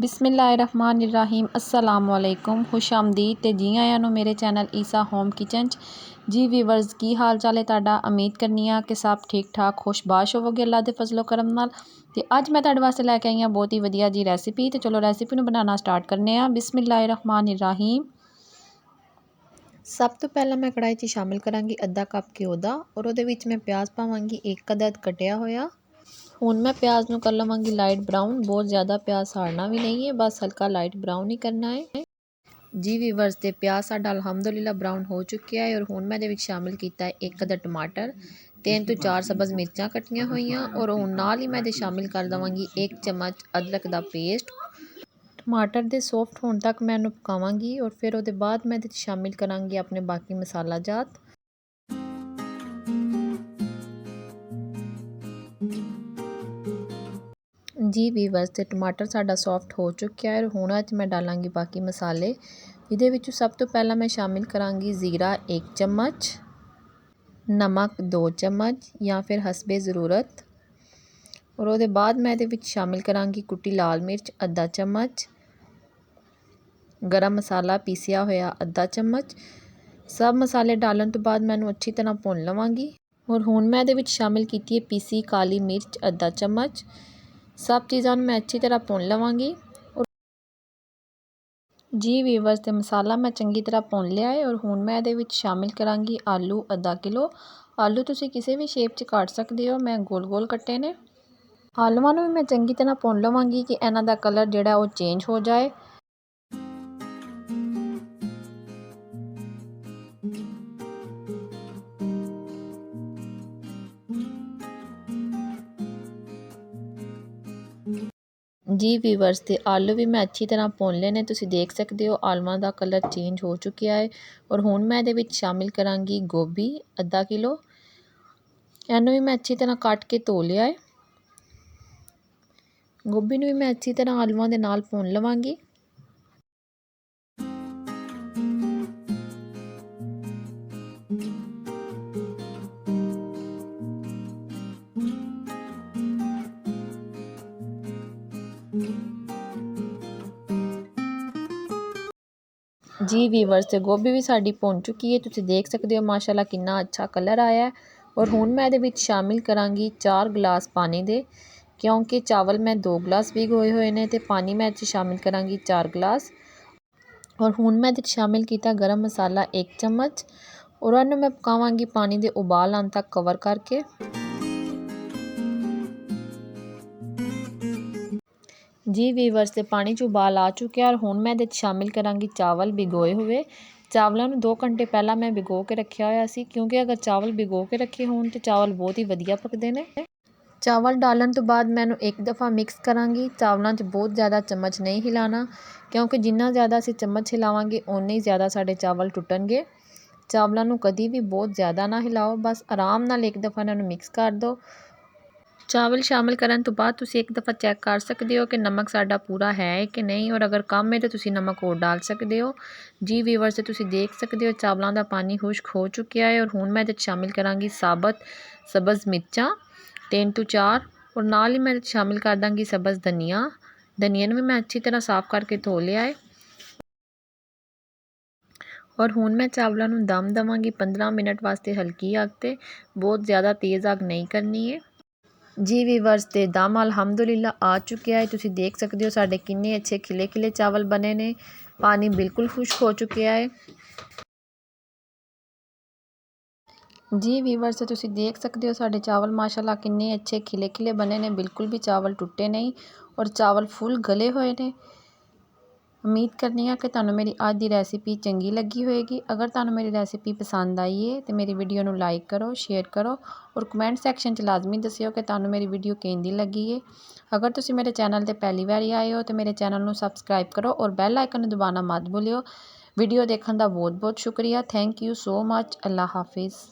बिस्मिल्लाहिर्रहमानिर्रहीम अस्सलामुअलैकुम खुश आमदीद ते जी आया नू मेरे चैनल ईसा होम किचन जी वीवर्स की हाल चाल है तुहाडा। उम्मीद करनी आ कि सब ठीक ठाक खुशबाश होवोगे अल्लाह दे फजलो करम नाल। ते अज मैं तुहाडे वास्ते लैके आई हाँ बहुत ही वधिया जी रेसिपी। तो चलो रेसिपी नू बनाना स्टार्ट करने आ। बिस्मिल्लाहिर्रहमानिर्रहीम। सब तो पहला मैं कढ़ाई च शामिल करांगी अद्धा कप घ्यो दा और उहदे विच मैं प्याज पावांगी एक अदद कटिया होया। हुण मैं प्याज नू कर लवांगी लाइट ब्राउन, बहुत ज़्यादा प्याज साड़ना भी नहीं है, बस हल्का लाइट ब्राउन ही करना है। जी वीवर्स ते प्याज साडा अल्हम्दुलिल्लाह ब्राउन हो चुकिया है। और हुण मैं दे विच शामिल कीता है एक अदद टमाटर, 3 तो 4 सब्ज़ मिर्चां कट्टियां होईयां। और हुण नाल ही मैं दे शामिल कर दवांगी 1 चम्मच अदरक दा पेस्ट। टमाटर दे सॉफ्ट होने तक मैं इन्हूं पकावांगी और फिर उहदे बाद मैं दे शामिल करांगी अपने बाकी मसाला जात। जी वीवर्स ते टमाटर साडा सॉफ्ट हो चुका है। हुण अज मैं डालांगी बाकी मसाले। इहदे विच सब तो पहला मैं शामिल करांगी ज़ीरा 1 चम्मच, नमक 2 चम्मच या फिर हसबे ज़रूरत। और उहदे बाद मैं इहदे विच शामिल करांगी कुटी लाल मिर्च अद्धा चम्मच, गरम मसाला पीसिया होया अद्धा चम्मच। सब मसाले डालन तो बाद मैं इहनूं अच्छी तरह भुन लवांगी। और हुण मैं इहदे विच शामिल कीती है पीसी काली मिर्च अद्धा चम्मच। सब चीज़ां मैं अच्छी तरह भुन लवांगी। और जी वीवर्स ते मसाला मैं चंगी तरह भुन लिया है। और हुण मैं इहदे विच शामिल करांगी आलू अद्धा किलो। आलू तुसीं किसी भी शेप च काट सकदे हो, मैं गोल गोल कट्टे ने। आलूआं नूं भी मैं चंगी तरह भुन लवांगी कि इन्हां दा कलर जिहड़ा वो चेंज हो जाए। जी वीवर्स ते आलू भी मैं अच्छी तरह भुन ले ने, तुसीं देख सकते हो आलूआं दा कलर चेंज हो चुकिया है। और हुण मैं इहदे विच शामिल करांगी गोभी अद्धा किलो। इहनूं भी मैं अच्छी तरह कट के धो लिया है। गोभी नूं भी मैं अच्छी तरह आलूआं दे नाल भुन लवांगी। जी वीवर्स ते गोभी भी साडी भुन चुकी है, तुसीं देख सकते हो माशाल्लाह कितना अच्छा कलर आया है। और हुण मैं इहदे विच शामिल करांगी 4 गिलास पानी दे, क्योंकि चावल मैं 2 गिलास भिगोए हुए ने ते पानी मैं इच शामिल करांगी 4 गिलास। और हुण मैं इहदे शामिल कीता गरम मसाला 1 चम्मच। और इहनूं मैं पकावांगी पानी दे उबाल आने तक कवर करके। जी वीवर्स ते पानी च उबाल आ चुके और हुण मैं इहदे शामिल करांगी चावल भिगोए हुए। चावलों नूं 2 घंटे पहला मैं भिगो के रखिया होया सी, क्योंकि अगर चावल भिगो के रखे होण तो चावल बहुत ही वधिया पकदे ने। चावल डालन तो बाद मैं एक दफ़ा मिक्स करांगी। चावलों च बहुत ज़्यादा चम्मच नहीं हिलाना, क्योंकि जिन्ना ज़्यादा असीं चम्मच हिलावांगे उन्ने ही ज़्यादा साडे चावल टुटणगे। चावलों नूं कदी भी बहुत ज़्यादा ना हिलाओ, बस आराम नाल एक दफ़ा इन्हां नूं मिक्स कर दो। चावल शामिल करन तो बाद तुसीं एक दफ़ा चैक कर सकते हो कि नमक साडा पूरा है कि नहीं, और अगर कम है तो तुसीं नमक और डाल सकते हो। जी वीवर्स ते तुसीं देख सकते हो चावलों का पानी खुश्क हो चुका है। और हुण मैं इहदे शामिल करांगी साबत सब्ज़ मिर्चां 3 तो 4। और नाल ही मैं शामिल कर दांगी सब्ज़ धनिया। धनिया नूं भी मैं अच्छी तरह साफ़ करके धो लिया है। और हुण मैं चावलों नूं दम देवांगी 15 मिनट वास्ते हल्की अग ते, बहुत ज़्यादा तेज़ अग नहीं करनी है। जी वीवर्स ते दम अल्हम्दुलिल्लाह आ चुका है। तुसीं देख सकते हो साडे किन्ने अच्छे खिले खिले चावल बने ने, पानी बिल्कुल खुश्क हो चुका है। जी वीवर्स ते तुसीं देख सकते हो साडे चावल माशाल्लाह किन्ने अच्छे खिले खिले बने ने, बिल्कुल भी चावल टुटे नहीं और चावल फुल गले हुए ने। उम्मीद करनी है कि तुहानूं मेरी अज दी रेसिपी चंगी लगी होएगी। अगर तुहानूं मेरी रेसिपी पसंद आई है तो मेरी वीडियो नूं लाइक करो, शेयर करो और कमेंट सैक्शन च लाजमी दस्सिओ कि तुहानूं मेरी वीडियो किवें दी लगी है। अगर तुसीं मेरे चैनल ते पहली बारी आए हो तो मेरे चैनल नूं सबसक्राइब करो और बैल आइकन दबाना मत भूलिओ। वीडियो देखने का बहुत बहुत शुक्रिया। Thank you so much. अल्लाह हाफिज़।